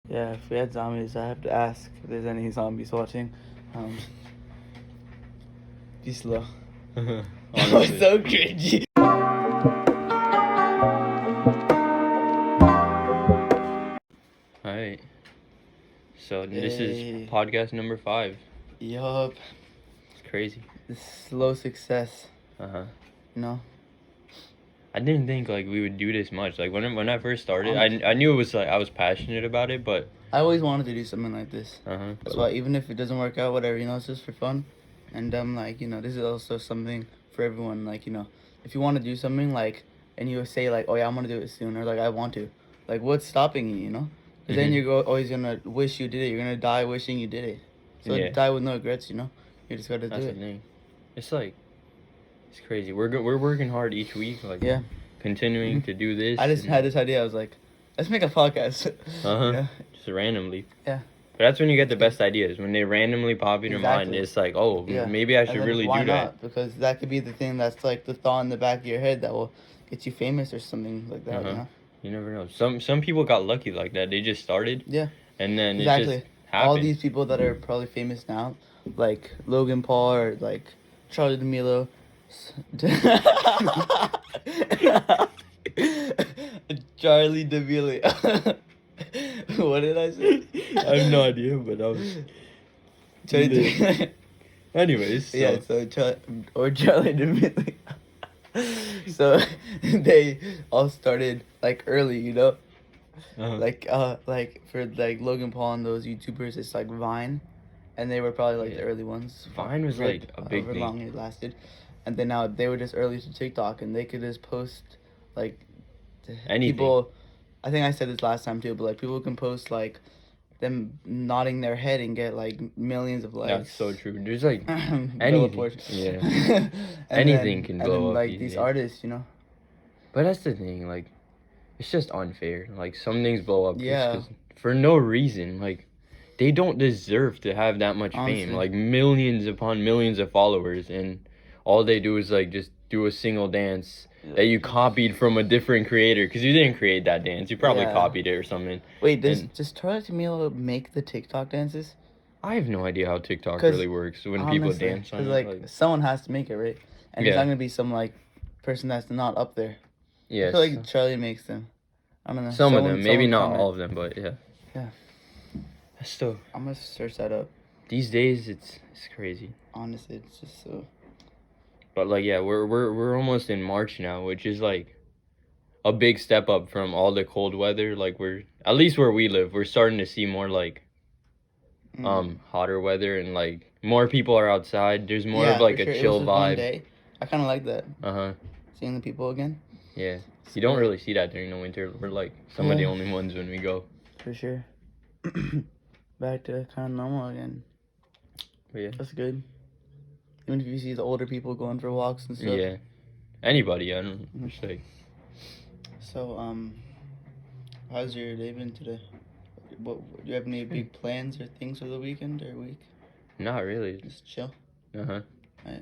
Yeah, if we had zombies, I have to ask if there's any zombies watching. Um, be slow. That was Honestly. so cringy. Alright. So this is Hey, podcast number 5. yup. It's crazy. The slow success, Uh-huh. you know? I didn't think like we would do this much. Like when I first started, Honestly. I knew it was like I was passionate about it, but I always wanted to do something like this. uh-huh. That's But why, even if it doesn't work out, whatever, it's just for fun. And like, this is also something for everyone. Like, if you want to do something, like, and you say, like, oh, yeah, I'm going to do it soon, or like, I want to. Like, what's stopping you? Because then Mhm. always going to wish you did it. You're going to die wishing you did it. So Yeah, die with no regrets. You just got to do that's the it. thing. It's like it's crazy. We're working hard each week, like Yeah. continuing to do this. I just had this idea. I was like, let's make a podcast. Uh-huh. Just randomly. Yeah. But that's when you get the best ideas, when they randomly pop in your mind. Exactly. It's like, oh, Yeah. maybe I And should then really why do that. not? Because that could be the thing that's like the thought in the back of your head that will get you famous or something like that. Uh-huh. You never know. Some people got lucky like that. They just started. Yeah. And then it Exactly. just happened. All these people that are probably famous now, like Logan Paul or like Charlie D'Amelio. Charlie D'Amelio. What did I say? I have no idea, but I was. Charlie Anyways, so. Yeah, so Charlie D'Amelio. So they all started like early. Uh-huh. Like for like Logan Paul and those YouTubers, it's like Vine, and they were probably like the Yeah. early ones. Vine was for like a big however thing. long it lasted, and then now they were just early to TikTok, and they could just post like Anything. people. I think I said this last time too, but like people can post like them nodding their head and get like millions of likes. That's so true. There's like Bella anything. Poarch. Yeah. And Anything then, can and blow then, up like these these days. artists. But that's the thing, like, it's just unfair. Like, some things blow up just Yeah. 'cause- for no reason. Like, they don't deserve to have that much Honestly. fame. Like, millions upon millions of followers, and all they do is, like, just do a single dance that you copied from a different creator. Because you didn't create that dance. You probably Yeah. copied it or something. Wait, And does Charlie D'Amelio make the TikTok dances? I have no idea how TikTok 'Cause really works when people dance on it. Like someone has to make it, right? And it's Yeah. not gonna be some like person that's not up there. I Yes. feel like Charlie makes them. I don't know. Some of them, maybe someone not comment. all of them, but yeah. Yeah. Still, I'm gonna search that up. these days it's crazy. Honestly, it's just so. But like yeah, we're almost in March now, which is like a big step up from all the cold weather. Like we're at least where we live, we're starting to see more like hotter weather and like more people are outside. There's more Yeah, of like for a sure. It chill was just one vibe. day. I kind of like that. Uh-huh. Seeing the people again. Yeah. You don't really see that during the winter. We're like some of the only ones when we go. For sure. Back to kind of normal again. But yeah. That's good. Even if you see the older people going for walks and stuff. Yeah. Anybody, I don't just like So, how's your day been today? What do you have any big plans or things for the weekend or week? not really. Just chill. Uh-huh. I,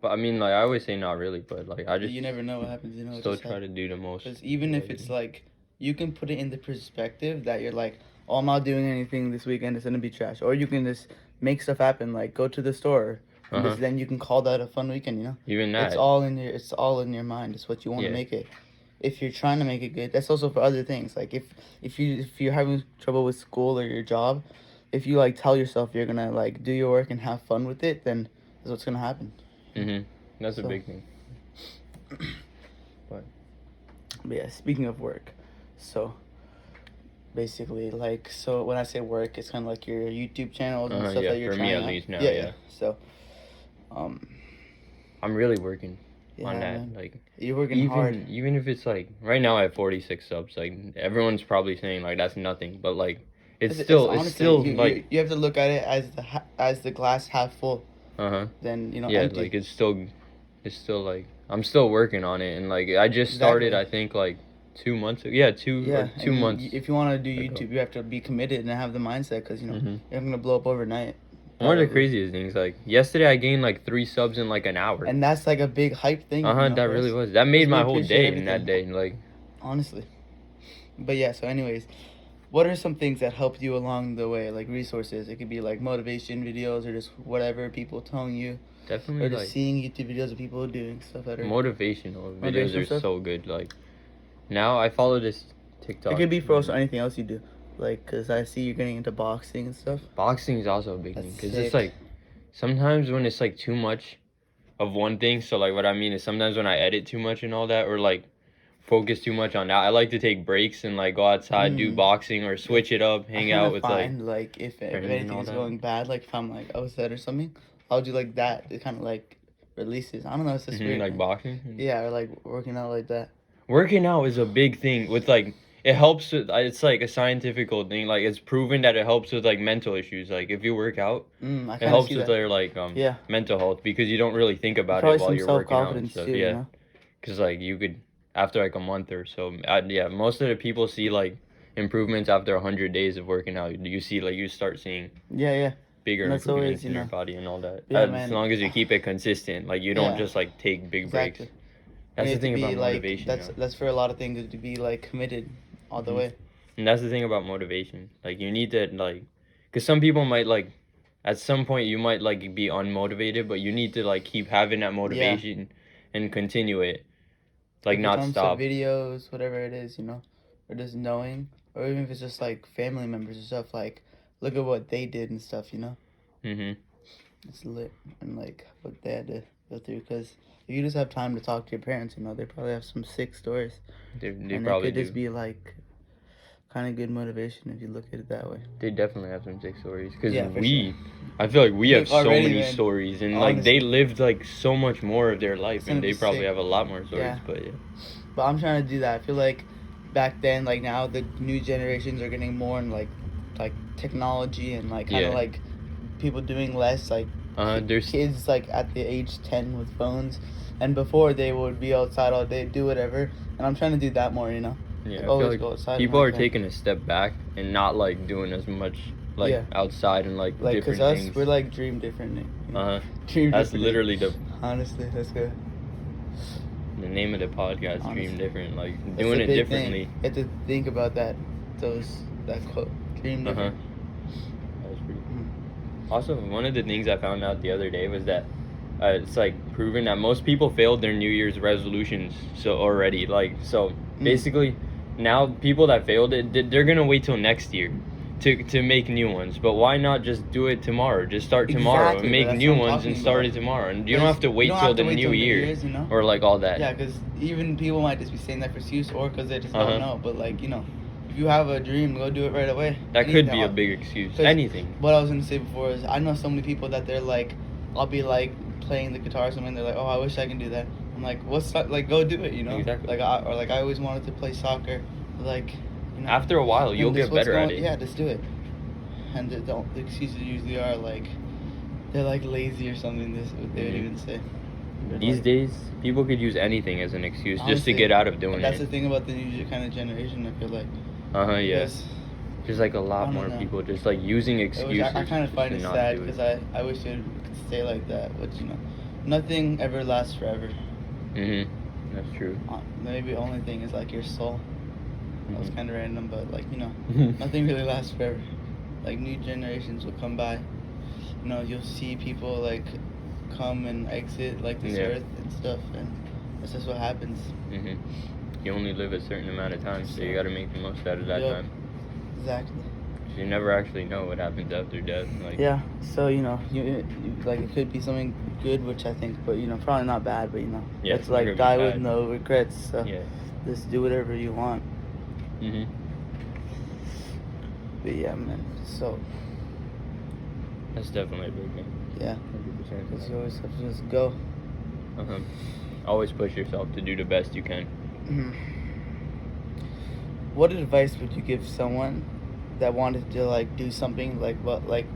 But I mean like I always say not really, but like I just you never know what happens. still try to do the most. Because even if it's like, you can put it in the perspective that you're like, oh, I'm not doing anything this weekend. It's gonna be trash. Or you can just make stuff happen. Like go to the store. And Uh-huh. then you can call that a fun weekend. Even that. It's all in your mind. It's what you want to Yeah. make it. If you're trying to make it good, that's also for other things. Like if you're having trouble with school or your job, if you like tell yourself you're gonna like do your work and have fun with it, then that's what's gonna happen. That's a So- big thing. But yeah, speaking of work, so basically like so when I say work, it's kind of like your YouTube channels and stuff yeah, that you're for trying me at out. least now, Yeah. yeah. So, I'm really working yeah, on that. man. Like You're working hard. even if it's like right now I have 46 subs. Like everyone's probably saying like that's nothing, but like it's honestly, still you, like you have to look at it as the glass half full. Then yeah, empty. like it's still like I'm still working on it, and like I just started I think like 2 months ago. Yeah, two and months. If you want to do ago. YouTube, you have to be committed and have the mindset because you're not gonna blow up overnight. One of the probably. craziest things, like yesterday I gained like 3 subs in like an hour. And that's like a big hype thing. That for really us. was. That made Because my we whole appreciate day in that day. Like Honestly. But yeah, so anyways, what are some things that helped you along the way, like resources? It could be like motivation videos or just whatever people telling you, Definitely or just like seeing YouTube videos of people doing stuff that are motivational videos motivational are stuff. so good. Like now I follow this TikTok. It could be for also anything else you do, like because I see you're getting into boxing and stuff. Boxing is also a big That's thing because sick. it's like sometimes when it's like too much of one thing. So like what I mean is sometimes when I edit too much and all that, or like focus too much on that, I like to take breaks and like go outside, do Mm. boxing, or switch it up, hang I out kinda with like find like if friends and anything all is that. going bad, like if I'm like upset or something, I'll do like that. It kind of like releases. I don't know. It's just weird. like man. boxing. Yeah, or like working out like that. Working out is a big thing with like it helps with it's like a scientific thing. Like it's proven that it helps with like mental issues. Like if you work out, I it kind of helps see with that. their like Yeah. mental health because you don't really think about Probably it while some you're self working out and confidence stuff. too. Yeah, You know. because like you could after like a month or so. Yeah, most of the people see like improvements after 100 days of working out. You see like you start seeing Yeah, yeah. bigger And that's improvements always, you in your know. body and all that. Yeah, As man. long as you keep it consistent, like you don't Yeah. just like take big breaks. Exactly. That's You the have to thing be about like motivation. that's for a lot of things to be like committed all the Mhm. way. And that's the thing about motivation. Like you need to like, cause some people might like, at some point you might like be unmotivated, but you need to like keep having that motivation and continue it, like If it not comes stop. to videos, whatever it is, or just knowing, or even if it's just like family members and stuff, like look at what they did and stuff, Mhm. It's lit and like what they had to go through. Because if you just have time to talk to your parents, they probably have some sick stories, They and probably it could just do. be like kind of good motivation if you look at it that way. They definitely have some sick stories. Cause Yeah, for sure. I feel like we have so Already, many man. stories, and like they Honestly. lived like so much more of their life, It's gonna and they be probably sick. have a lot more stories. Yeah. But yeah. But I'm trying to do that. I feel like back then, like now, the new generations are getting more in like technology and like kind of Yeah. like people doing less like There's kids like at the age 10 with phones, and before they would be outside all day, do whatever. And I'm trying to do that more, Yeah, Like, I feel always like go outside. people and are have fun. taking a step back and not like doing as much like Yeah. outside and like Like, different cause us, things. we're like dream differently. Dream That's differently. literally the Honestly, that's good. name of the podcast. Honestly. Dream different, like That's doing a it big differently. thing. You have to think about that quote. Dream different. That was pretty cool. Mhm. Also, one of the things I found out the other day was that it's like proven that most people failed their New Year's resolutions so already. Like so, basically, now people that failed it, they're gonna wait till next year to make new ones. But why not just do it tomorrow? Just start tomorrow Exactly, and make that's new what I'm ones talking and start about. it tomorrow. And you don't Because have to wait you don't till have to the wait new till New year Year's, or like all that. Yeah, because even people might just be saying that for excuse or because they just Uh-huh. don't know. But like if you have a dream, go do it right away. That could Anything be a else. big excuse. 'Cause Anything. What I was gonna say before is I know so many people that they're like, I'll be like playing the guitar or something. They're like, oh, I wish I can do that. I'm like, like go do it, Exactly. Like I always wanted to play soccer, like After a while, you'll and this get what's better at going- it. Yeah, just do it. And the excuses usually are like they're like lazy or something. This what they would Mhm. even say. They're These like- days, people could use anything as an excuse just to Honestly, get out of doing That's the it. thing about the new kind of generation. I feel like. Yeah. Because There's like a I lot don't more know. people just like using excuses. I kind of find to it not sad do because I wish it could stay like that. But nothing ever lasts forever. That's true. Maybe the only thing is like your soul. That was Mhm. kind of random, but like nothing really lasts forever. Like new generations will come by. You'll see people like come and exit like this Yeah. earth and stuff, and that's just what happens. You only live a certain amount of time, so you got to make the most out of that Yep. time. Exactly. 'Cause you never actually know what happens after death. Like, Yeah. So you like it could be something good, which I think, but probably not bad. But Yeah, it's it's like never die bad. with no regrets. So Yeah. just do whatever you want. Mhm. But yeah, man. So That's definitely a big thing. yeah, 100%. because you always have to just go. Always push yourself to do the best you can. Mhm. What advice would you give someone that wanted to like do something like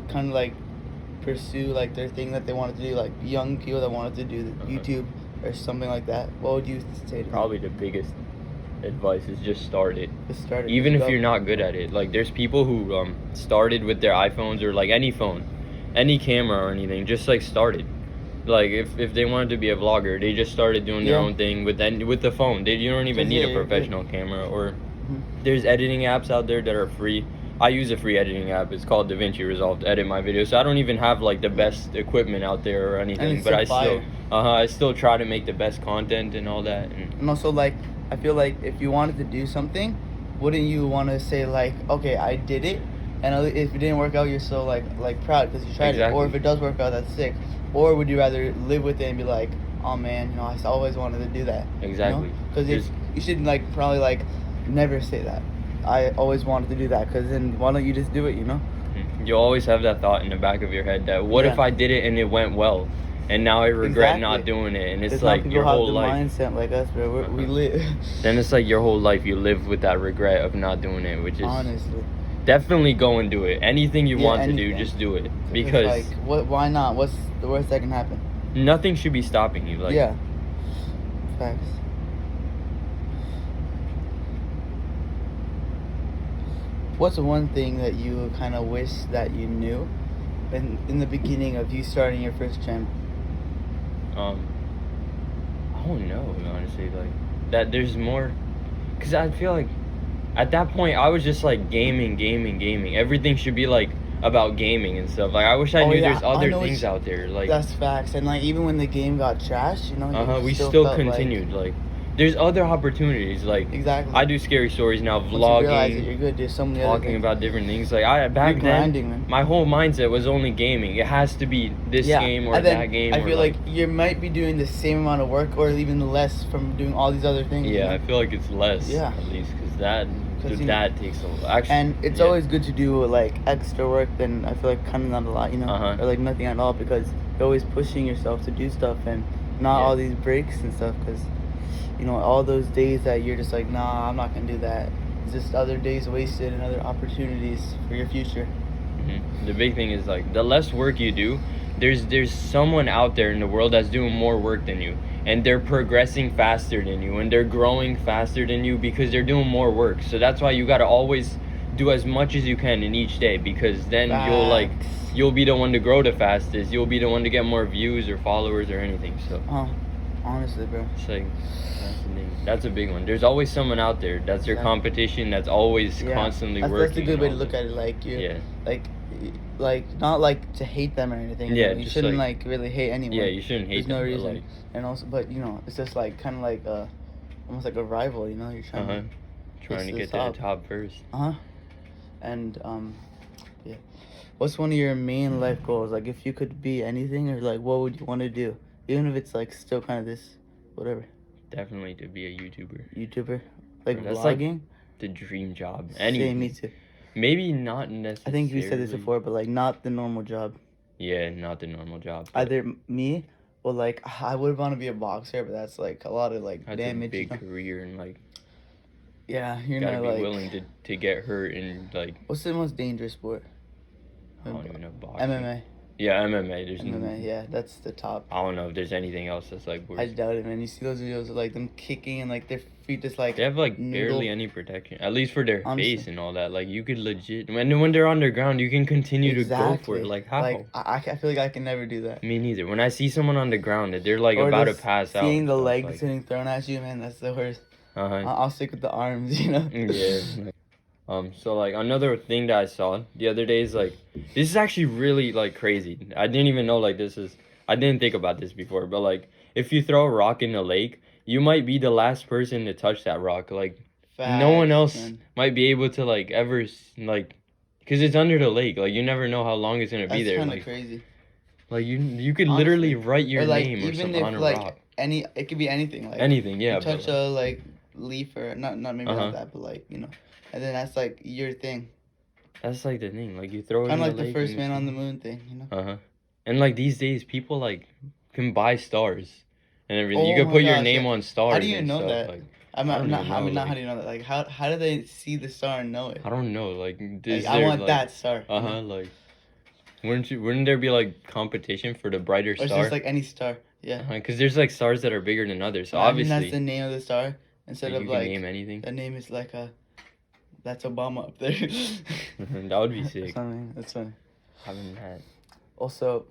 kind of like pursue like their thing that they wanted to do, like young people that wanted to do YouTube or something like that? What would you say to them? Probably the biggest advice is just start it. Just start it. Even Just if go. you're not good at it. Like there's people who started with their iPhones or like any phone, any camera or anything, just like started. Like if they wanted to be a vlogger, they just started doing their Yeah. own thing with the phone. You don't even Because, need yeah, a you're professional camera or There's editing apps out there that are free. I use a free editing app. It's called DaVinci Resolve to edit my videos. So I don't even have like the best equipment out there or And anything, it's but so fire. I still try to make the best content and all that. And And also, like, I feel like if you wanted to do something, wouldn't you want to say like, okay, I did it, and if it didn't work out, you're so like proud because you tried it. Or Exactly. if it does work out, that's sick. Or would you rather live with it and be like, oh man, I always wanted to do that. Exactly. Because There's- you should like probably like never say that. I always wanted to do that, because then why don't you just do it? you always have that thought in the back of your head that what if Yeah. I did it and it went well, and now I regret not Exactly. doing it, and it's Because like people your have whole the life. mindset like us, bro. We live. Then it's like your whole life you live with that regret of not doing it, which is Honestly. definitely go and do it. Anything you Yeah, want to do, anything. just do it, It's because like, why not? What's the worst that can happen? nothing should be stopping you. Like, Yeah. Facts. What's the one thing that you kind of wish that you knew in the beginning of you starting your first channel? I don't know, honestly, like that there's more, because I feel like at that point I was just like gaming. Everything should be like about gaming and stuff. Like I wish I Oh, knew yeah, there's I other know things it's- out there. Like That's facts. And like even when the game got trashed, you we still felt continued. Like there's other opportunities. Like exactly. I do scary stories now, Once you realize that vlogging, you're good, there's so many other talking things. about different things. Like I back You're then, grinding, man. my whole mindset was only gaming. It has to be this game or and then that game. I or feel like you might be doing the same amount of work or even less from doing all these other things. yeah, I feel like it's less. Yeah. At least because that 'Cause, that takes a actually. And it's yeah. always good to do like extra work than I feel like kind of not a lot, Uh-huh. or like nothing at all, because you're always pushing yourself to do stuff and not Yeah. all these breaks and stuff, because all those days that you're just like, nah, I'm not gonna do that. It's just other days wasted and other opportunities for your future. The big thing is like the less work you do, there's someone out there in the world that's doing more work than you, and they're progressing faster than you, and they're growing faster than you because they're doing more work. So that's why you got to always do as much as you can in each day, because then Facts. you'll be the one to grow the fastest. You'll be the one to get more views or followers or anything. So Honestly, bro. it's like that's the thing. That's a big one. There's always someone out there that's your Yeah. competition, that's always constantly that's working. a good and way to all look that. at it. Like you, Yeah. like not like to hate them or anything. Yeah, you just, shouldn't like- like really hate anyone. Yeah, you shouldn't hate There's no them, but, reason. like, And also, but it's just like kind of like almost like a rival. You're trying uh-huh. to Trying to the get to the top first. And yeah. What's one of your main life goals? Like, if you could be anything, or like, what would you want to do? Even if it's like still kind of this, whatever, Definitely to be a YouTuber. YouTuber, like That's, like, vlogging. The dream job. Same, me too. Maybe not necessarily. I think you said this before, but like not the normal job. Yeah, not the normal job. but Either me or like I would want to be a boxer, but that's like a lot of like that's damage. a big career, and like Yeah, you're gotta not be like. willing to get hurt and like What's the most dangerous sport? I don't even know boxing. MMA. Yeah, MMA. There's MMA. Yeah, that's the top. I don't know if there's anything else that's like worse. I doubt it, man. You see those videos of like them kicking and like their feet just like. They have like noodle. barely any protection, at least for their Honestly. face and all that. Like you could legit when they're on the ground, you can continue to go for it. Like how? Like I feel like I can never do that. Me neither. When I see someone on the ground, they're like Or about to just pass out. Seeing and the stuff, legs like, getting thrown at you, man, that's the worst. uh-huh. I'll stick with the arms, Yeah. So like another thing that I saw the other day is like this is actually really like crazy. I didn't even know like I didn't think about this before, but like if you throw a rock in a lake, you might be the last person to touch that rock. Like no one else man. might be able to like ever like because it's under the lake. Like you never know how long it's gonna be That's there. kind of Like, crazy. like you could Honestly. literally write your Or like name or even something if on a like rock. it could be anything. Like Anything, yeah. you but, touch a like leaf or not maybe Uh-huh. not that, but like and then that's like your thing. that's like the thing. Like you throw it Kind in of like the lake first and man it's- on the moon thing. Uh-huh. And like these days people like can buy stars and everything. You Oh can my put your gosh, name yeah. on stars. How do you and know stuff. that? Like I'm I not, don't not even how, I know, mean, not like- how do you know that? Like how do they see the star and know it? I don't know. Like Like, is I there, want like, that star. Uh-huh. Like wouldn't there be like competition for the brighter Or it's star? just like any star. Yeah. Because there's like stars that are bigger than others. So I mean, obviously that's the name of the star instead you of can like name anything. the name is like that's Obama up there. That would be sick. That's funny. Having that. Also,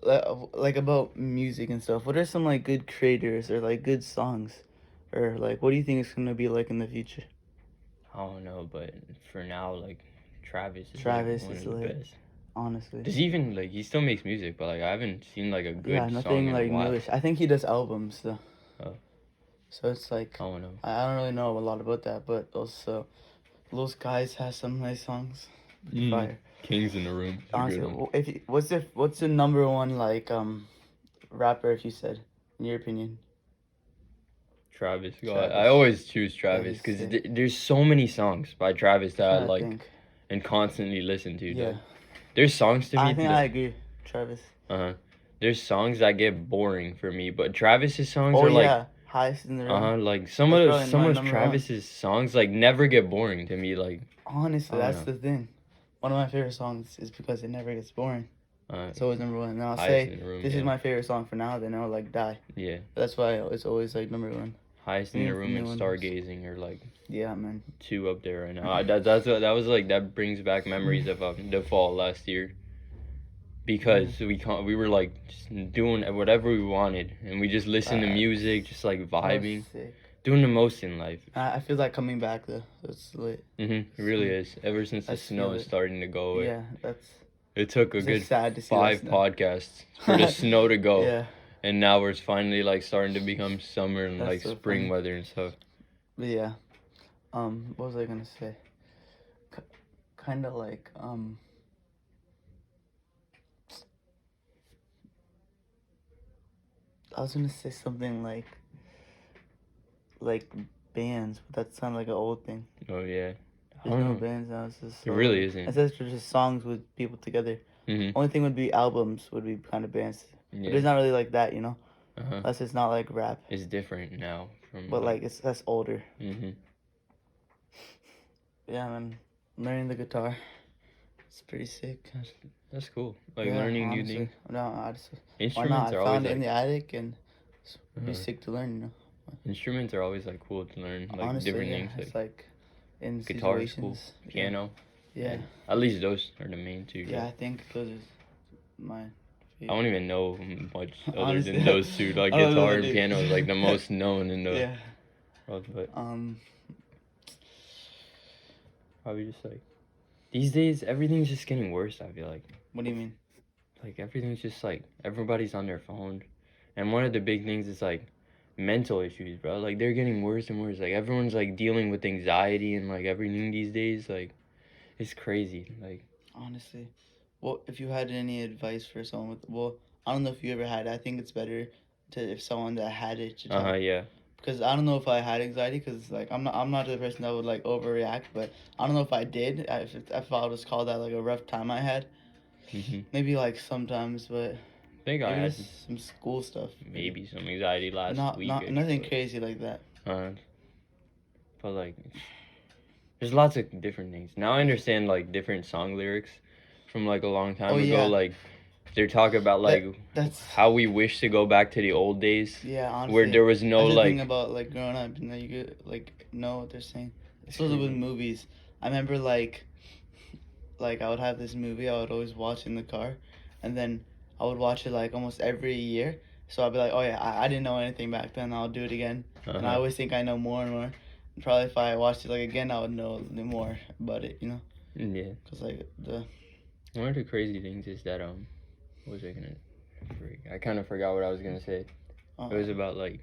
like about music and stuff. What are some like good creators or like good songs, or like what do you think it's gonna be like in the future? I don't know, but for now, like Travis is Travis like one is of the lit, best. honestly. Does he even like he still makes music, but like I haven't seen like a Yeah, good song nothing in a like while. newish. I think he does albums though. Oh. So it's like I don't know. I don't really know a lot about that, but also those guys have some nice songs. Fire. Kings in the Room. It's a good Honestly, one. if you, what's the number one like rapper if you said in your opinion? Travis. God, I Travis. always choose Travis he's because sick. there's so many songs by Travis that I Trying to like think. and constantly listen to. Yeah, Like, there's songs to me I think that I agree. Travis. there's songs that get boring for me, but Travis's songs Oh are like yeah, highest in the room. like That's probably some my of number one. Travis's songs like never get boring to me. Like Honestly, I don't that's know. the thing. One of my favorite songs is because it never gets boring. It's always number one. And I'll Highest say in the Room. this yeah. is my favorite song for now. Then I'll like die. Yeah. That's why it's always like number one. Highest in the Even Room new and ones. Stargazing are like Yeah, man. 2 up there right now. That was like that brings back memories of the fall last year. Because we were like just doing whatever we wanted and we just listened to music, just like vibing, Sick. doing the most in life. I feel like coming back though. It's lit. It really is. Ever since the I snow feel is it. starting to go away. Yeah, that's. It took a It's good just sad to see 5 that snow. podcasts for the snow to go. Yeah. And now we're finally like starting to become summer and That's like so spring funny. weather and stuff. But yeah. What was I gonna say? Kind of like I was gonna say something like bands, but that sounded like an old thing. Oh yeah. I There's don't no know. bands now. It's just It really isn't. It's just songs with people together. Only thing would be albums. Would be kind of bands. But Yeah. it's not really like that, you know. Uh-huh. Unless it's not like rap. It's different now from But like that's older. Mhm. Yeah, man. Learning the guitar. It's pretty sick. That's cool. Like Yeah, learning honestly. new things. No, I just why not? Instruments I are always found it like in the attic and it's pretty Uh-huh. sick to learn, you know. Instruments are always like cool to learn, like Honestly, different yeah, things, it's like like in guitar is cool, situations. piano. Yeah. At least those are the main 2. Yeah, I think those are my I don't even know much other Honestly, than those 2. Like I don't know guitar what and it piano is. is like the most known in the Yeah. world, but probably just like these days everything's just getting worse. I feel like What do you mean? like everything's just like everybody's on their phone, and one of the big things is like mental issues, bro. Like they're getting worse and worse. Like everyone's like dealing with anxiety and like everything these days. Like it's crazy. Like Honestly, well, if you had any advice for someone with, well, I don't know if you ever had it. I think it's better to if someone that had it to talk. yeah. Because I don't know if I had anxiety. Because like I'm not the person that would like overreact. But I don't know if I did. If I was called that like a rough time I had. Maybe like sometimes, but I think I maybe had just some school stuff. maybe some anxiety last week. Nothing crazy like that. But like, there's lots of different things. Now I understand like different song lyrics from like a long time ago. Yeah. Like they're talking about like That's how we wish to go back to the old days. Yeah, honestly. Where there was no that's the like. thing about like growing up, and then you could like know what they're saying. Especially with movies. I remember like I would have this movie I would always watch in the car, and then I would watch it like almost every year. So I'd be like, oh yeah, I didn't know anything back then. I'll do it again. And I always think I know more and more. And probably if I watched it like again, I would know more about it. You know. Yeah. Cause like one of the crazy things is that what was I gonna? I kind of forgot what I was gonna say. It was about like.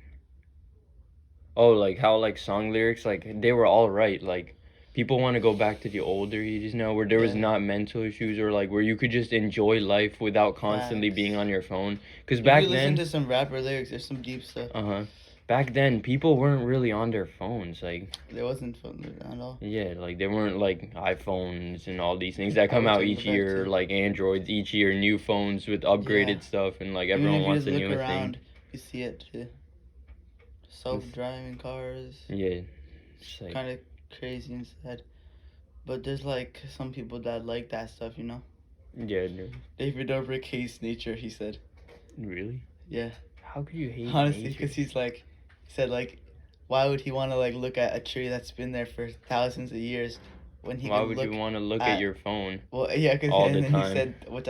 Oh, like how like song lyrics like they were all right. Like people want to go back to the older ages now where there was not mental issues or like where you could just enjoy life without constantly being on your phone. Because back if you then. listen to some rapper lyrics, there's some deep stuff. Back then, people weren't really on their phones. Like there wasn't fun at all. Yeah, like there weren't like iPhones and all these things that come out each year, like Androids each year, new phones with upgraded stuff, and like everyone wants the newest thing. You see it too. Self-driving cars. Yeah, it's like, kind of crazy and sad. But there's like some people that like that stuff, you know. Yeah. David Dobrik hates nature. He said. Really? Yeah. How could you hate? Honestly, because he said like, why would he want to like look at a tree that's been there for thousands of years when he? Why would you want to look at your phone? Well, yeah, because all and the then time. He said, which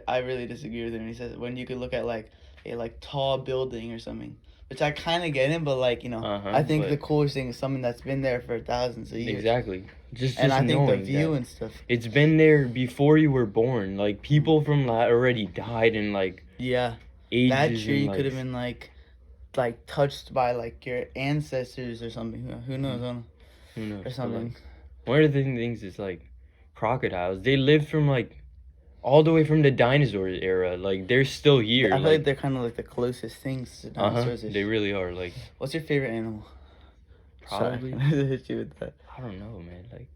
I really disagree with him. He says when you could look at like a tall building or something, which I kind of get it, but like I think but the coolest thing is something that's been there for thousands of years. exactly. Just And I think the knowing view that and stuff. it's been there before you were born. Like people from that already died in like Yeah, that ages and tree could like have been like touched by like your ancestors or something. Who knows? who knows? Or But, something. like, one of the things is like crocodiles. They lived from like all the way from the dinosaur era. Like they're still here. I feel like they're kind of like the closest things to dinosaurs. They really are. Like What's your favorite animal? probably. Sorry, I hit you with that. I don't know, man. Like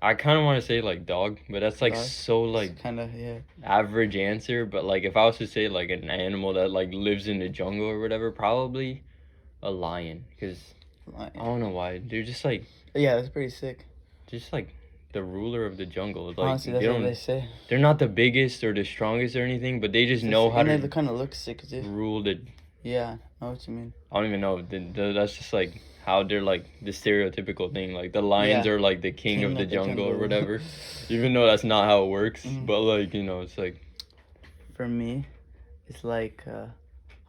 I kind of want to say like dog, but that's like Dog? so like Kind of, yeah. average answer. But like if I was to say like an animal that like lives in the jungle or whatever, probably a lion. Because I don't know why they're just like Yeah, that's pretty sick. just like the ruler of the jungle. Like Honestly, that's they what don't. they say. They're not the biggest or the strongest or anything, but they just know how and to they kind of look sick too. rule the. Yeah, I know what you mean. I don't even know. That's just like how they're like the stereotypical thing. Like the lions Yeah. are like the king of the the jungle or jungle. whatever. Even though that's not how it works, Mhm. but like it's like For me, it's like I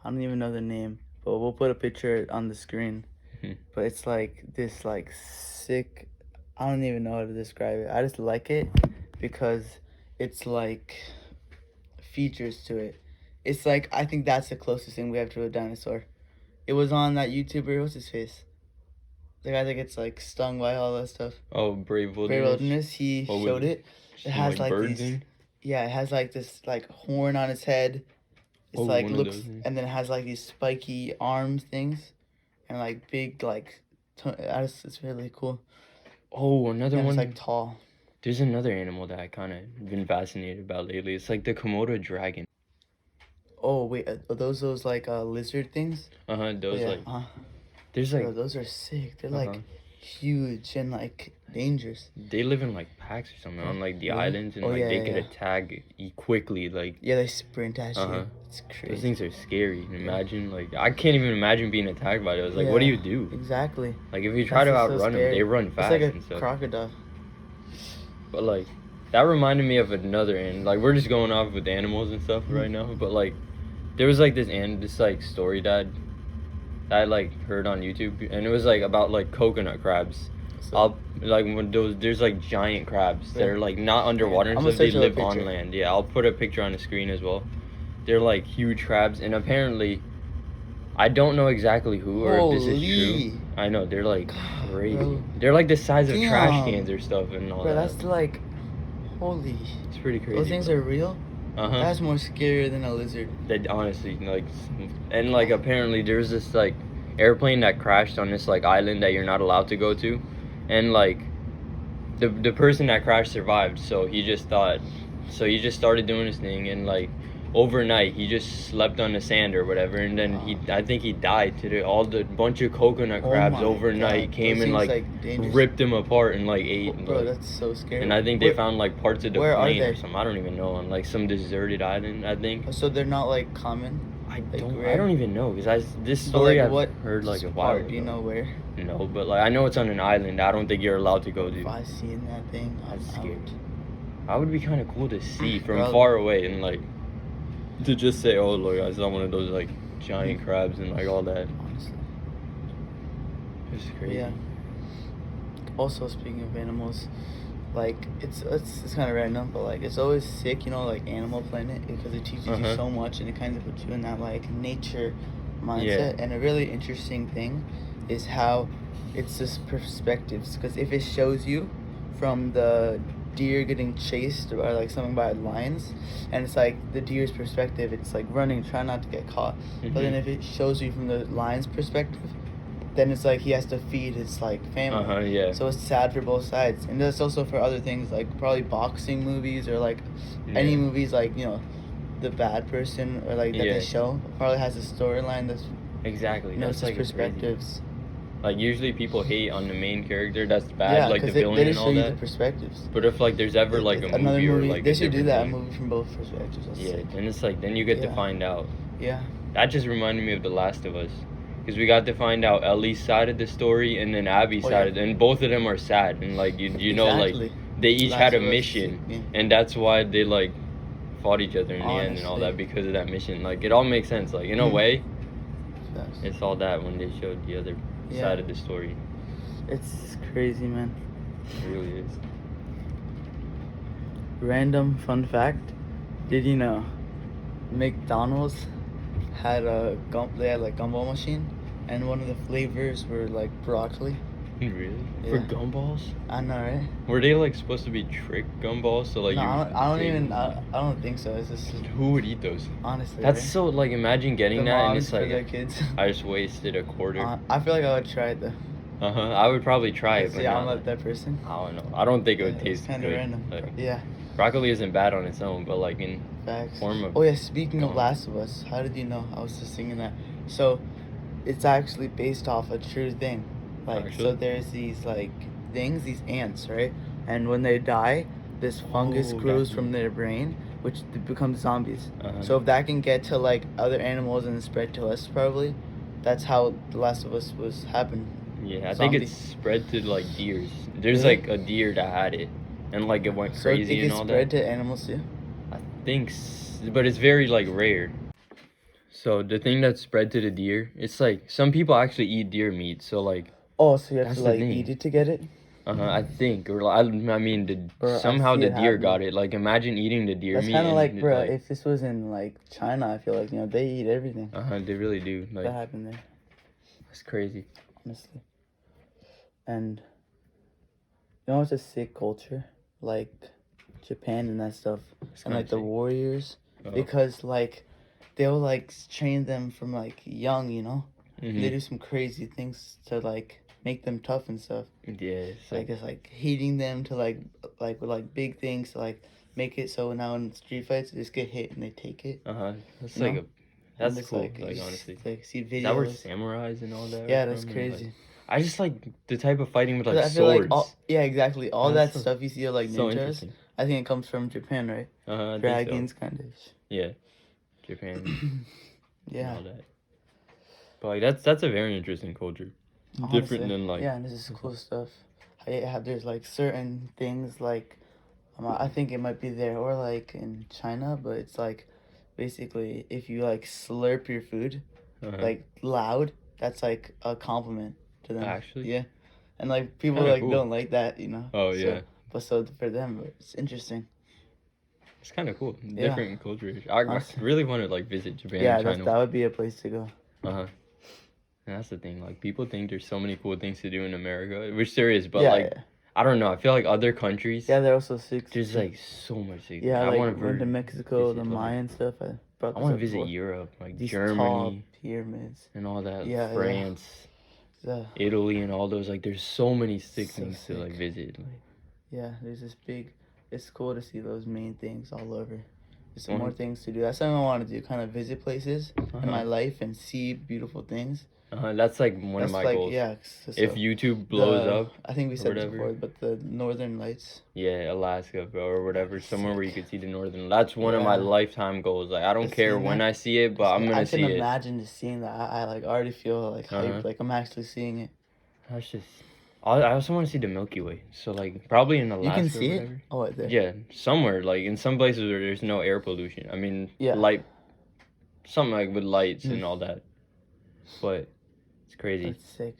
don't even know the name, but we'll put a picture on the screen. Mhm. But it's like this like sick. I don't even know how to describe it. I just like it because it's like features to it. It's like I think that's the closest thing we have to a dinosaur. It was on that YouTuber. What's his face? The guy that gets like stung by all that stuff. Brave Wilderness. Brave Wilderness. He What showed was it. It has like birds these. in? Yeah, it has like this like horn on its head. It's Oh, like one of looks, those, yeah. and then it has like these spiky arms things, and like big like. It's really cool. Oh, another And one. it's like tall. There's another animal that I kind of been fascinated about lately. It's like the Komodo dragon. Oh wait, are those like lizard things? Those Yeah, like there's like bro, those are sick. They're Uh-huh. like huge and like dangerous. they live in like packs or something on like the Really? islands, and Oh, like yeah, they yeah, could yeah. attack quickly. Like Yeah, they sprint at Uh-huh. you. It's those crazy. things are scary. Imagine like I can't even imagine being attacked by those. Like what do Yeah. you do? Exactly. Like if you try That's to what's so outrun them, scary. they run It's fast like a and stuff. crocodile. But like that reminded me of another and like we're just going off with animals and stuff right now. But like there was like this like story that I like heard on YouTube, and it was like about like coconut crabs. So, Like when there's like giant crabs. Yeah. They're like not underwater and I'm gonna stuff. They search up a live on picture. land. Yeah, I'll put a picture on the screen as well. They're like huge crabs, and apparently, I don't know exactly who or if this is Holy. true. I know they're like God, crazy. bro. They're like the size of trash Damn. cans or stuff and all bro, that. that's like, holy. It's pretty crazy. Those things are real. Uh-huh. That's more scarier than a lizard. That honestly like, and like apparently there's this like airplane that crashed on this like island that you're not allowed to go to, and like the person that crashed survived, so he just started doing his thing, and like overnight he just slept on the sand or whatever, and then I think he died today. All the bunch of coconut Oh crabs my overnight God, came those and things, like dangerous. ripped him apart and like ate. And, Bro, like, that's so scary. and I think they found like parts of the where are plane or they? something. I don't even know, on like some deserted island, I think. So they're not like common. I Like, don't. rare? I don't even know because this But, story like, I've what heard like a while part? ago. Do you know where? No, but like I know it's on an island. I don't think you're allowed to go If to. I seen that thing, I'm That's scary. out. I would be kind of cool to see from Bro. far away and like to just say, "Oh, look, I saw one of those like giant crabs and like all that." Honestly. It's crazy. Yeah. Also, speaking of animals, like it's kind of random, but like it's always sick, like Animal Planet, because it teaches you Uh-huh. so much and it kind of puts you in that like nature mindset. And a really interesting thing is how it's just perspectives, because if it shows you from the deer getting chased by like something by lions, and it's like the deer's perspective, it's like running, trying not to get caught. But then Mhm. if it shows you from the lion's perspective, then it's like he has to feed his like family. Yeah. So it's sad for both sides, and that's also for other things like probably boxing movies or like any Yeah. movies like the bad person or like that Yeah. they show probably has a storyline that's Exactly. it's That's just like a crazy. perspectives. Like usually people hate on the main character that's bad, Yeah, like the because villain they and just show all you that. the perspectives. But if like there's ever like a Another movie or like they a should do different that thing, movie from both perspectives. That's yeah, sick. and it's like then you get to Yeah. find out. Yeah. That just reminded me of The Last of Us, because we got to find out Ellie's side of the story and then Abby's Oh, side, yeah. and both of them are sad, and like you know like Exactly. they each Last had a of Us is mission, sick, yeah. and that's why they like fought each other in the end and all that, Honestly. because of that mission. Like it all makes sense, like in a Mm. way. That's, It's all that when they showed the other Yeah. side of the story. it's crazy, man. It really is. Random fun fact: did you know McDonald's had a they had like gumball machine, and one of the flavors were like broccoli. Really? For Yeah. gumballs? I know, right? Were they like supposed to be trick gumballs? So like No, you I don't take- even. I don't think so. It's just Who would eat those? honestly. That's right? so like imagine getting the that and moms it's for like their kids. I just wasted a quarter. I feel like I would try it though. I would probably try it, but Yeah, I'm not. not that person. I don't know. I don't think it would It's taste kind of good. random. Like, Yeah, broccoli isn't bad on its own, but like in facts. form of Oh yeah, speaking of gum. Last of Us, how did you know? I was just thinking that. So, it's actually based off a true thing. Like, so Actually? there's these like things, these ants, right? And when they die, this fungus Oh, grows gotcha. from their brain, which becomes zombies. Uh-huh. So if that can get to like other animals and spread to us, probably, that's how The Last of Us was happened. Yeah, I Zombie. think it's spread to like deers. There's Really? like a deer that had it, and like it went So crazy it and gets all spread that. to animals too. I think, but it's very like rare. So the thing that's spread to the deer, it's like some people actually eat deer meat. So like, Oh, so you have That's to the like thing. eat it to get it. I think, or I mean, Bro, I somehow see the it deer got happening. it. Like imagine eating the deer That's meat kind of and like, it, bro. If this was in like China, I feel like they eat everything. they really do. That Like happened there, it's crazy. honestly. And it's a sick culture, like Japan and that stuff, It's and kinda like the sick. warriors, Oh. because like they'll like train them from like young, Mhm. They do some crazy things to like make them tough and stuff. Yeah, it's Like it's like hitting them to like with like big things to like make it so now in street fights they just get hit and they take it. That's You like know? a And that's it's cool. like, Like you honestly, just, like see is that where videos. samurais and all that? are Yeah, that's from? And, like, crazy. I just like the type of fighting with 'Cause like I feel swords. like yeah, exactly. All That's that so- stuff you see of like so ninjas, interesting. I think it comes from Japan, right? I think Dragons, so. kind of. Yeah, Japan and Yeah. all that. But like that's a very interesting culture. Different Honestly, than like yeah, and this is cool stuff. There's like certain things like I think it might be there or like in China, but it's like basically if you like slurp your food like loud, that's like a compliment to them. Actually? Yeah, and like people Kinda like cool. don't like that, Oh, So- yeah. But so for them, it's interesting. It's kind of cool. Yeah. Different cultures. I Honestly. really want to like visit Japan Yeah, and China. that would be a place to go. And that's the thing. Like people think there's so many cool things to do in America, which there is, but yeah, like I don't know. I feel like other countries, yeah, they're also sick. there's like so much. To Yeah, I like want went to Mexico, visit, the like- Mayan stuff. I brought I this want to up visit before. Europe, like These Germany tall pyramids. and all that. Yeah, yeah. France, The, Italy, and all those. Like there's so many sick So things to like sick. visit. Like, yeah, there's this big. It's cool to see those main things all over. There's some Mhm. more things to do. That's something I want to do. Kind of visit places in my Uh-huh. life and see beautiful things. That's like one That's of my like goals. yeah. If YouTube blows up, I think we or said this whatever. before, but the Northern Lights. yeah, Alaska, bro, or whatever, somewhere where you could see the northern. That's one of my Yeah. lifetime goals. Like I don't Just care seeing when that. I see it, but I'm I gonna can see it. imagine just seeing that. I like already feel like hyped. Uh-huh. Like I'm actually seeing it. That's just. I also want to see the Milky Way. So like probably in Alaska. You can or see it. whatever. Oh, right there. Yeah, somewhere like in some places where there's no air pollution. I mean, Yeah. light, something like with lights Mm. and all that. But it's crazy. That's sick.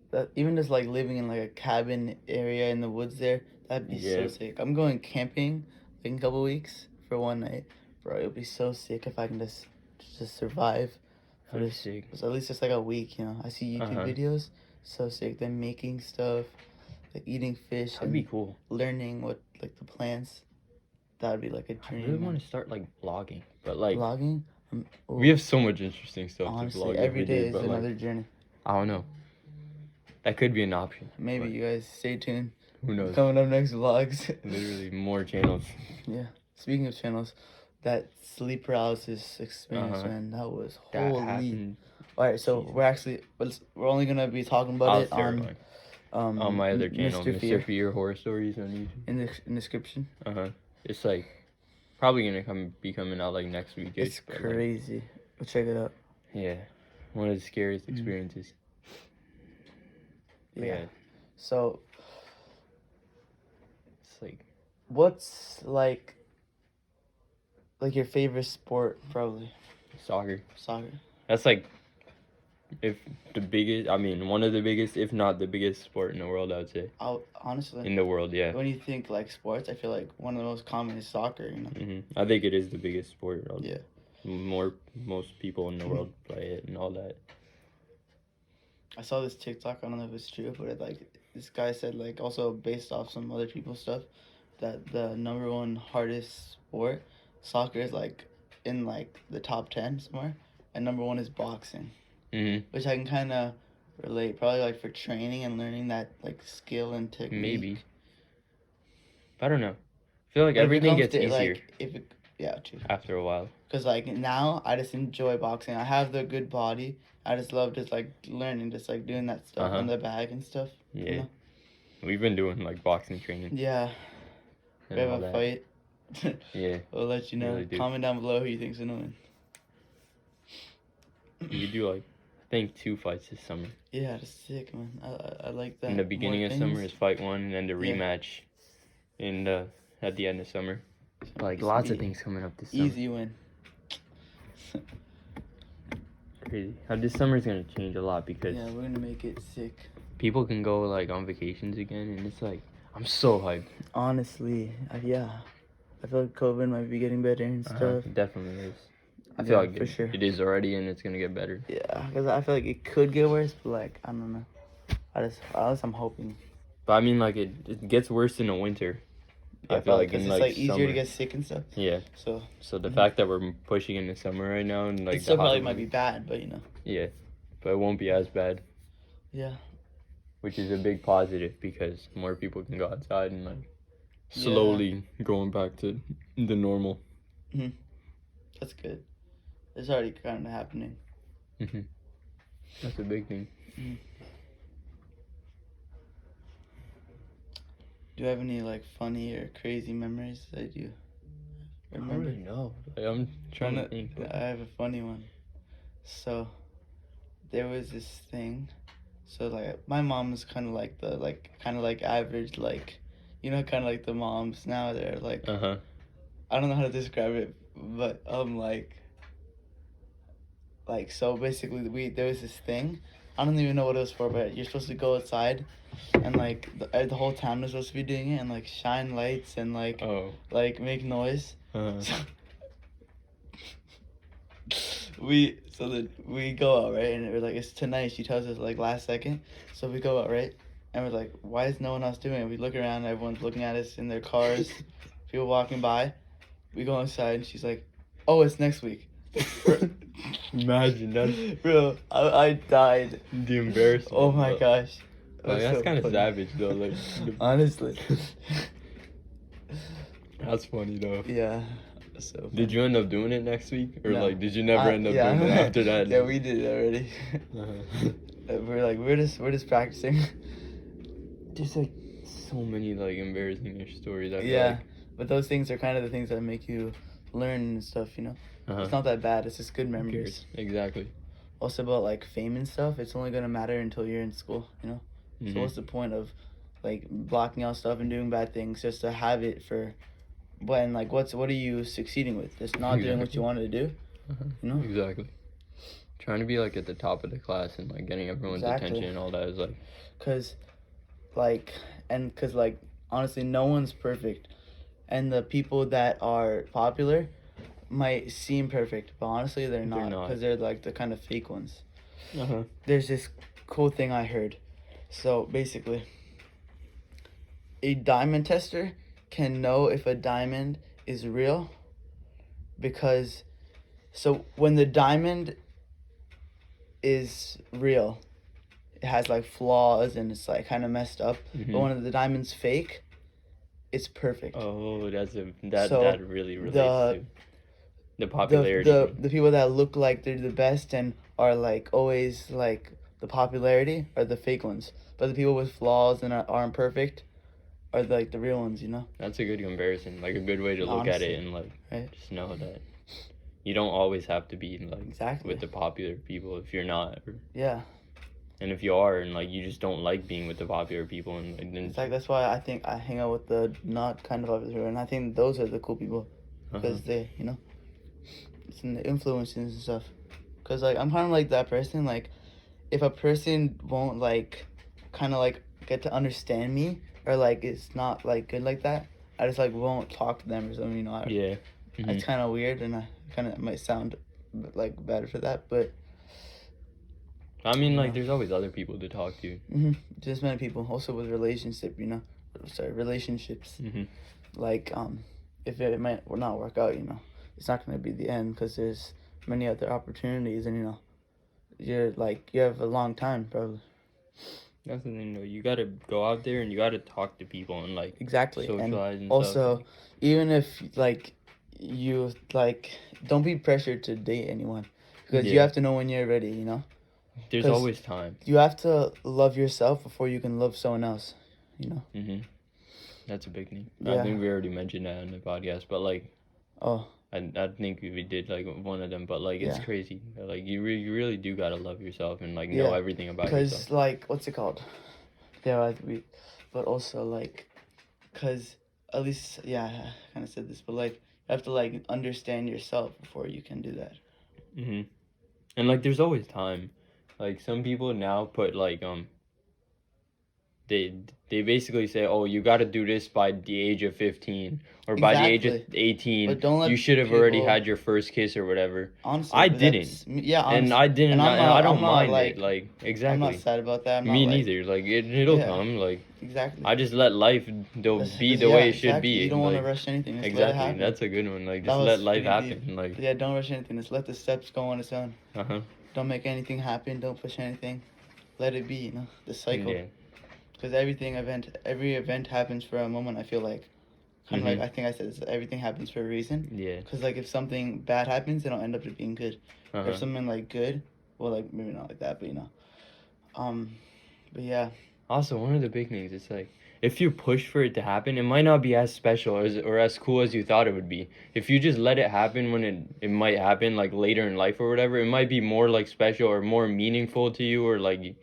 That even just like living in like a cabin area in the woods there, that'd be Yeah. so sick. I'm going camping like in a couple weeks for one night, bro. It'll be so sick if I can just survive for That'd be this. sick. So at least just like a week, I see YouTube Uh-huh. videos, so sick. Them making stuff, like eating fish That'd and be cool. learning what like the plants. That'd be like a I dream. really man. want to start like vlogging, but like Vlogging. we have so much interesting stuff honestly to vlog every day day, is but like another journey. I don't know. That could be an option. Maybe but you guys stay tuned. Who knows? Coming up next vlogs. Literally more channels. Yeah. Speaking of channels, that sleep paralysis experience, Uh-huh. man, that was That holy. happened. All right, so Jesus. we're only gonna be talking about I'll it share on mine. On my other channel, Mr. Fear Horror Stories on YouTube. in the description. It's like probably gonna be coming out like next week. It's crazy. Go check it out. Yeah, one of the scariest experiences. But Yeah. So, it's like what's like your favorite sport? Probably soccer. soccer. That's like if the biggest, I mean, one of the biggest, if not the biggest sport in the world, I would say. Honestly, In the world, yeah. when you think like sports, I feel like one of the most common is soccer. You know. I think it is the biggest sport. Yeah. Most people in the world play it and all that. I saw this TikTok. I don't know if it's true, but this guy said like also based off some other people's stuff that the number one hardest sport, soccer is like in like the top 10 somewhere, and number one is boxing, which I can kind of relate. Probably like for training and learning that like skill and technique. Maybe. I don't know. I feel like But if it everything comes gets to, easier like, if it, yeah, true. after a while. Because like now I just enjoy boxing. I have the good body. I just love just like learning, just like doing that stuff on the bag and stuff. Yeah. You know? We've been doing like boxing training. Yeah. We have a fight. Yeah. We'll let you know. Really do. Comment down below who you think's gonna win. You do like, I think 2 fights this summer. Yeah, that's sick, man. I like that. In the beginning of summer is fight 1, and then the rematch in at the end of summer. Like lots of things coming up this summer. Easy win. Crazy. How this summer's gonna change a lot because yeah, we're gonna make it sick. people can go like on vacations again, and it's like I'm so hyped. Honestly, yeah. I feel like COVID might be getting better and stuff. It definitely is. I feel like for sure. it is already, and it's gonna get better. Yeah, because I feel like it could get worse, but like I don't know. At least I'm hoping. But I mean, like it gets worse in the winter. Yeah, I feel like it's in like easier summer. to get sick and stuff. Yeah. So the fact that we're pushing in the summer right now and like it still probably might be bad, but you know. Yeah, but it won't be as bad. Yeah. Which is a big positive because more people can go outside and like slowly going back to the normal. That's good. It's already kind of happening. That's a big thing. Do you have any like funny or crazy memories that you remember? I don't really know. Like, I'm trying to think. I have a funny one. So there was this thing. So like my mom is kind of like the average, like, you know, kind of like the moms now. They're like, I don't know how to describe it, but like so basically there was this thing. I don't even know what it was for, but you're supposed to go outside, and like the whole town was supposed to be doing it, and like shine lights and like make noise. We go out, right, and we're like, it's tonight. She tells us like last second, so we go out, right, and we're like, why is no one else doing it? We look around, everyone's looking at us in their cars, people walking by. We go inside, and she's like, oh, it's next week. Imagine that. Bro, I died. The embarrassment. Oh my gosh. Like, that's kind of savage though. Like honestly. That's funny though. Yeah. So funny. Did you end up doing it next week, or No. like did you never end up doing it after that? Yeah, we did it already. We're just practicing. There's like so many like embarrassing stories. I feel Yeah, like. but those things are kind of the things that make you learn and stuff, you know. It's not that bad. It's just good memories. Exactly. Also about like fame and stuff, it's only gonna matter until you're in school, you know. So what's the point of like blocking out stuff and doing bad things just to have it for when like what are you succeeding with? Just not doing what you wanted to do, you know. Exactly. Trying to be like at the top of the class and like getting everyone's attention and all that is like. Cause like honestly, no one's perfect, and the people that are popular might seem perfect, but honestly they're not, because they're like the kind of fake ones. There's this cool thing I heard. So basically, a diamond tester can know if a diamond is real because when the diamond is real, it has like flaws and it's like kind of messed up, but when the diamond's fake, it's perfect. Oh, that really relates to the popularity. The people that look like they're the best and are like always like the popularity are the fake ones, but the people with flaws and aren't perfect are like the real ones, you know. That's a good comparison, like a good way to look at it, and like just know that you don't always have to be like with the popular people if you're not. And if you are, and like you just don't like being with the popular people, and like, then that's why I think I hang out with the not kind of popular, and I think those are the cool people because they, you know, it's in the influences and stuff. Cause like I'm kind of like that person, like if a person won't like kind of like get to understand me, or like it's not like good like that, I just like won't talk to them or something, you know. Yeah. It's kind of weird, and I kind of might sound like bad for that, but I mean, like, Yeah. there's always other people to talk to. just many people. Also with relationship, you know, relationships. Like if it might not work out, you know, it's not gonna be the end because there's many other opportunities, and you know, you have a long time probably. That's the thing, though. You gotta go out there and you gotta talk to people and like Exactly, and socialize and also stuff. even if like you like don't be pressured to date anyone because you Yeah. have to know when you're ready, you know. There's 'Cause always time. you have to love yourself before you can love someone else, you know. That's a big thing. Yeah. I think we already mentioned that in the podcast, but like, Oh, I think we did like one of them, but like, it's Yeah. crazy. Like, you really do gotta love yourself and like know Yeah, everything about because yourself. like what's it called? Yeah, but also like, cause at least yeah, I kind of said this, but like you have to like understand yourself before you can do that. And like, there's always time. Like, some people now put like they basically say, oh, you got to do this by the age of 15 or by the age of Exactly. 18. But don't let You should have already people- had your first kiss or whatever. Honestly, I but didn't. that's- Yeah, And honestly. I didn't. And And I don't I'm not, mind like, it. Like, I'm exactly. not sad about that. I'm Me not, like, neither. Like, it'll Yeah. come. Like, Exactly. I just let life be the Yeah, way it should exactly. be. You don't want to like, rush anything. Just let it exactly. happen. That's a good one. Like, That just was let life pretty happen. deep. Like, Yeah, don't rush anything. Just let the steps go on its own. Don't make anything happen. Don't push anything. Let it be. You know, the cycle. Yeah. Because every event happens for a moment. I feel like, kind of like I think I said this, everything happens for a reason. Yeah. Because like if something bad happens, it'll end up just being good. If something like good, well, like maybe not like that, but you know, but yeah. Also, one of the big things is like, if you push for it to happen, it might not be as special or as cool as you thought it would be. If you just let it happen when it might happen like later in life or whatever, it might be more like special or more meaningful to you, or like,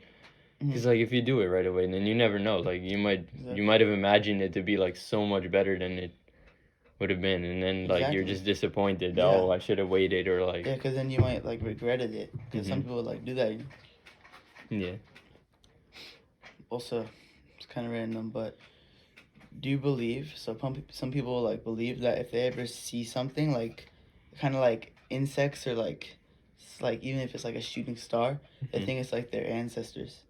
because like if you do it right away, then you never know. Like you might have imagined it to be like so much better than it would have been, and then like you're Exactly. just disappointed. Yeah. Oh, I should have waited, or like Yeah, because then you might like regretted it. Because some people like do that. yeah. Also, it's kind of random, but do you believe? So some people like believe that if they ever see something like, kind of like insects or like, like even if it's like a shooting star, they think it's like their ancestors.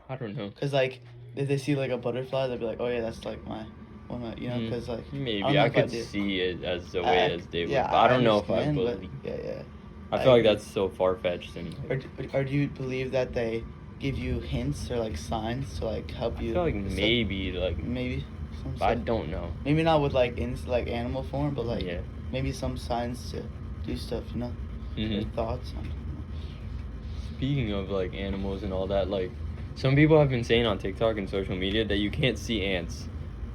I don't know. Cause like if they see like a butterfly, they'll be like, oh yeah, that's like my, one of my, you know, cause like Maybe I don't know I if could do. see it as the way as they would, yeah, but I don't know if I understand, but believe. yeah. I I feel like agree. that's so far fetched and. Or do you believe that they give you hints or like signs to like help you? I feel like with stuff? maybe like. Maybe. Some I stuff. don't know. Maybe not with like like animal form, but like Yeah. maybe some signs to do stuff, you know. Or thoughts on. Speaking of like animals and all that, like some people have been saying on TikTok and social media that you can't see ants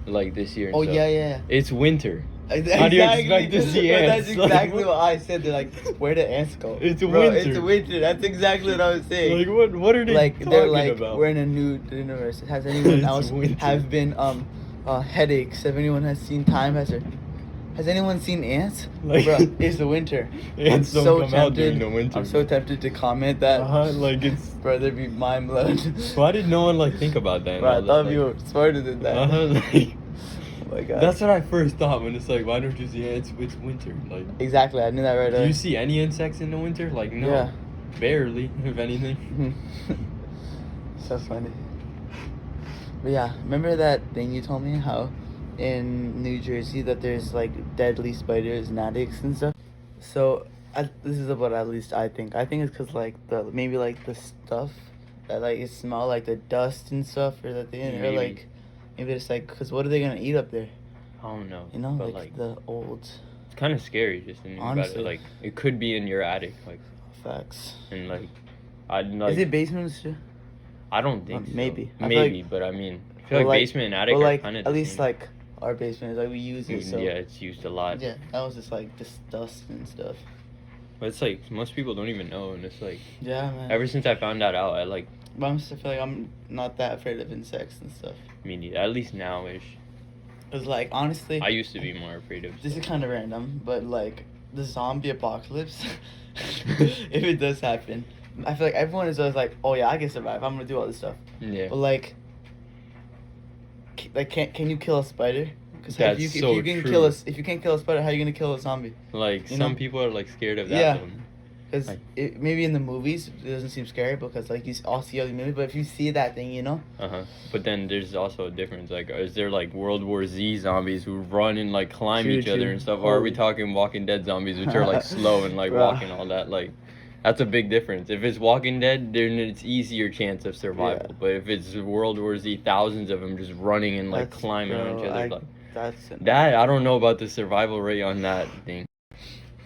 like this year. And Oh stuff. yeah. It's winter. Exactly. How do you expect to see Bro, ants? That's Like, exactly what I said. They're like, where do ants go? It's Bro, winter. It's winter. That's exactly what I was saying. Like what are they Like talking they're like about? we're in a new universe. Has anyone It's else winter. have been headaches? If anyone has seen time has anyone seen ants? Like- Bro, it's the winter. Ants I'm don't come out during the winter. I'm so tempted to comment that. Like it's. Bro, there'd be mind blown. Why did no one like think about that? and Bro, I all that, thought like- you were smarter than that. Like, Oh my god. that's what I first thought when it's like, why don't you see ants? It's winter. Like, Exactly, I knew that right do away. you see any insects in the winter? Like, no, Yeah. barely, if anything. So funny. But yeah, remember that thing you told me how in New Jersey that there's like deadly spiders and addicts and stuff? So this is what at least I think. I think it's because like maybe like the stuff that like it smell like the dust and stuff, or that they or Maybe. like maybe it's like because what are they gonna eat up there? I don't know. You know, but like the old it's kind of scary just thinking about Honestly. it. Like, it could be in your attic, like, facts. and like, I like. Is it basements too? I don't think so. maybe. I feel Maybe, but I mean, I feel But, like basement and attic but are like kind of at least like our basement is like we use it. So yeah, it's used a lot. yeah, that was just like just dust and stuff. But it's like most people don't even know, and it's like Yeah, man. ever since I found that out, I like. But I feel like I'm not that afraid of insects and stuff. I mean, at least now-ish. Cause like honestly, I used to be more afraid of. this is stuff. kind of random, but like the zombie apocalypse, if it does happen, I feel like everyone is always like, oh yeah, I can survive. I'm gonna do all this stuff. Yeah. But like can you kill a spider? Because That's if so you can true. kill us, if you can't kill a spider, how are you gonna kill a zombie? Like You some know? people are like scared of that Yeah. one. Because Like- maybe in the movies it doesn't seem scary because like you all see other movies, but if you see that thing, you know. But then there's also a difference. Like, is there like World War Z zombies who run and like climb True, each other true. and stuff? Or are we Holy. talking Walking Dead zombies, which are like slow and like Bruh. walking all that? Like, that's a big difference. If it's Walking Dead, then it's easier chance of survival. Yeah. But if it's World War Z, thousands of them just running and like That's- climbing on each bro, other. Like That's that, I don't know about the survival rate on that thing.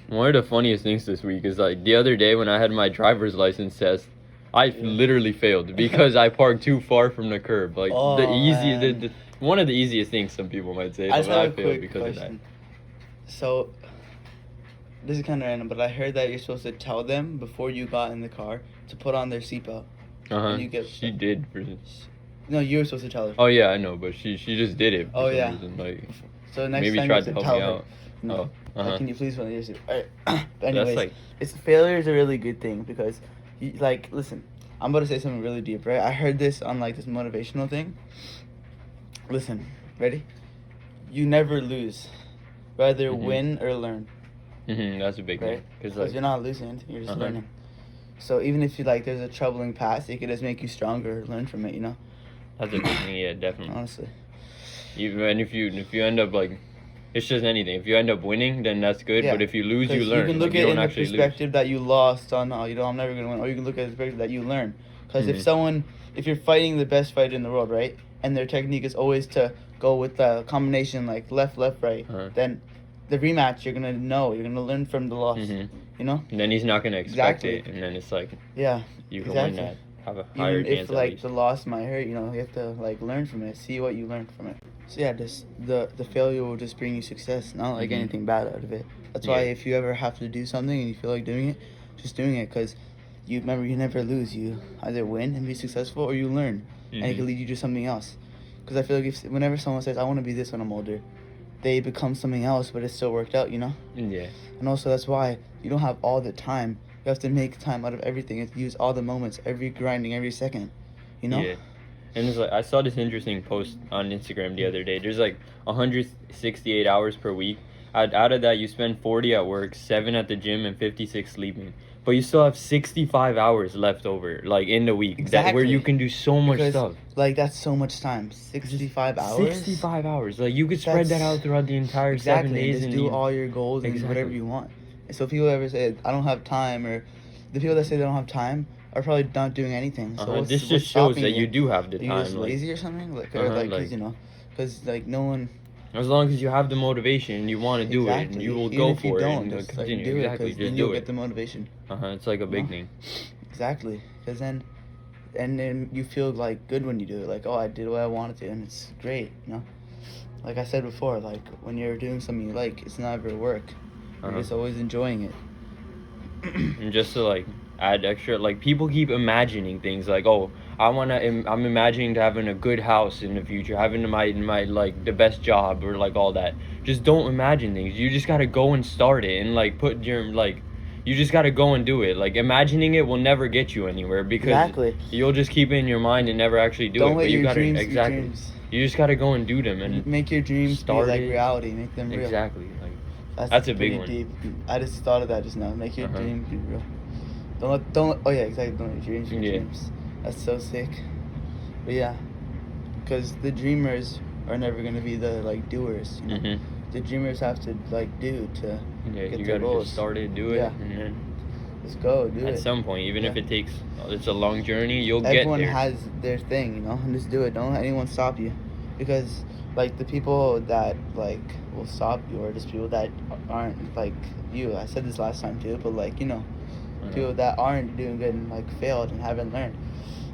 One of the funniest things this week is like the other day when I had my driver's license test, I literally failed because I parked too far from the curb. Like man. one of the easiest things some people might say, I just but I have a failed quick because question. So, this is kind of random, but I heard that you're supposed to tell them before you got in the car to put on their seatbelt. of that. And you get She did. No, you were supposed to tell her. Oh yeah, I know, but she just did it. For Oh, some yeah. reason. Like So next maybe time tried you to have to help tell me her. out. No. Oh, Like, can you please put on your seat? Alright. But That's anyways, like it's failure is a really good thing because, like, listen, I'm about to say something really deep, right? I heard this on like this motivational thing. Listen, ready? You never lose, whether Mhm. win or learn, that's a big right? thing. Because Because like you're not losing anything, you're just Uh-huh. learning. So even if you like, there's a troubling past, it could just make you stronger, learn from it, you know. that's a big thing. Yeah, definitely. Honestly. And if you end up like, it's just anything. If you end up winning, then that's good. Yeah, But if you lose, you 'Cause learn. You can Like, look you at it don't in the actually lose. perspective that you lost on, oh, you know, I'm never gonna win, or you can look at the perspective that you learn. Because Mhm. if you're fighting the best fighter in the world, right, and their technique is always to go with the combination like left, right, Uh-huh. then the rematch you're gonna learn from the loss. Mhm. You know? And then he's not gonna expect Exactly. it, and then it's like Yeah. you can Exactly. win that, have a higher Even if chance at like least. the loss might hurt, you know, you have to like learn from it, see what you learned from it. So yeah, the failure will just bring you success, not like Mhm. anything bad out of it. That's why Yeah. if you ever have to do something and you feel like doing it, just doing it, because you remember you never lose. You either win and be successful or you learn, and it can Mhm. lead you to something else. Because I feel like whenever someone says I want to be this when I'm older, they become something else, but it still worked out, you know. Yeah. And also that's why you don't have all the time. You have to make time out of everything. You have to use all the moments, every grinding, every second. You know? Yeah. And it's like I saw this interesting post on Instagram the other day. There's like 168 hours per week. Out of that, you spend 40 at work, 7 at the gym, and 56 sleeping. But you still have 65 hours left over, like in the week, where you Exactly. can do so much Because, stuff. like, that's so much time. 65 hours? 65 hours. Like you could spread that That's- out throughout the entire Exactly. 7 days Just and do you- all your goals and whatever Exactly. you want. And so people ever say, I don't have time, or the people that say they don't have time are probably not doing anything. So This what's just shows stopping that you do have the Are you time. just Like, lazy or something? Like, or like, 'cause, you know, because, like, no one... as long as you have the motivation and you want to do it, and Exactly. you will Even go if you for it don't, and just, like, continue. do it, Exactly, 'cause just then you'll do get it. the motivation. It's like a big No. thing. Exactly, because then you feel like good when you do it. Like, oh, I did what I wanted to, and it's great. You know, like I said before, like when you're doing something you like, it's never work. You're Uh-huh. just always enjoying it. And just to like add extra, like people keep imagining things like, oh, I'm imagining to having a good house in the future, having my like the best job or like all that. Just don't imagine things. You just gotta go and start it and like put your like. You just gotta go and do it. Like imagining it will never get you anywhere because Exactly. you'll just keep it in your mind and never actually do it. Don't let But you your gotta dreams exactly. be dreams. You just gotta go and do them and Make your dreams be start like it. reality. Make them real. exactly. Like That's a big pretty one. deep. I just thought of that just now. Make your Uh-huh. dreams be real. Oh yeah, exactly. Don't let your dreams be Yeah. dreams. That's so sick. But yeah, because the dreamers are never gonna be the like doers. You know? Mhm. The dreamers have to like do to Yeah, get you their gotta goals. just start it, do it, Yeah. and then Let's go do at it. some point, even if Yeah. it takes, it's a long journey, you'll Everyone get there. has their thing, you know, and just do it. Don't let anyone stop you, because like the people that like will stop you are just people that aren't like you. I said this last time too, but like you know, people that aren't doing good and like failed and haven't learned.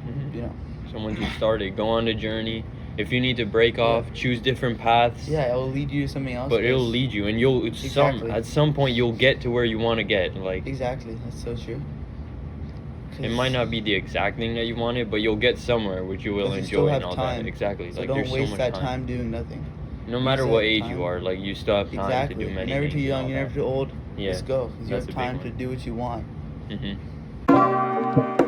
Mhm. You know. Someone who started, go on the journey. If you need to break off, choose different paths. Yeah, it will lead you to something else. But it'll 'cause- lead you, and you'll Exactly. at some point you'll get to where you want to get. Like Exactly, that's so true. it might not be the exact thing that you wanted, but you'll get somewhere which you will Because you still enjoy have and all time. that. Exactly. So like don't there's waste so much that time. time doing nothing. No You matter still what have age time. you are, like you still have time Exactly. to do many You're never things. too and young. all You're that. never too old. Yeah, Just go, because you that's have a big time one. to do what you want. Mhm. Bye.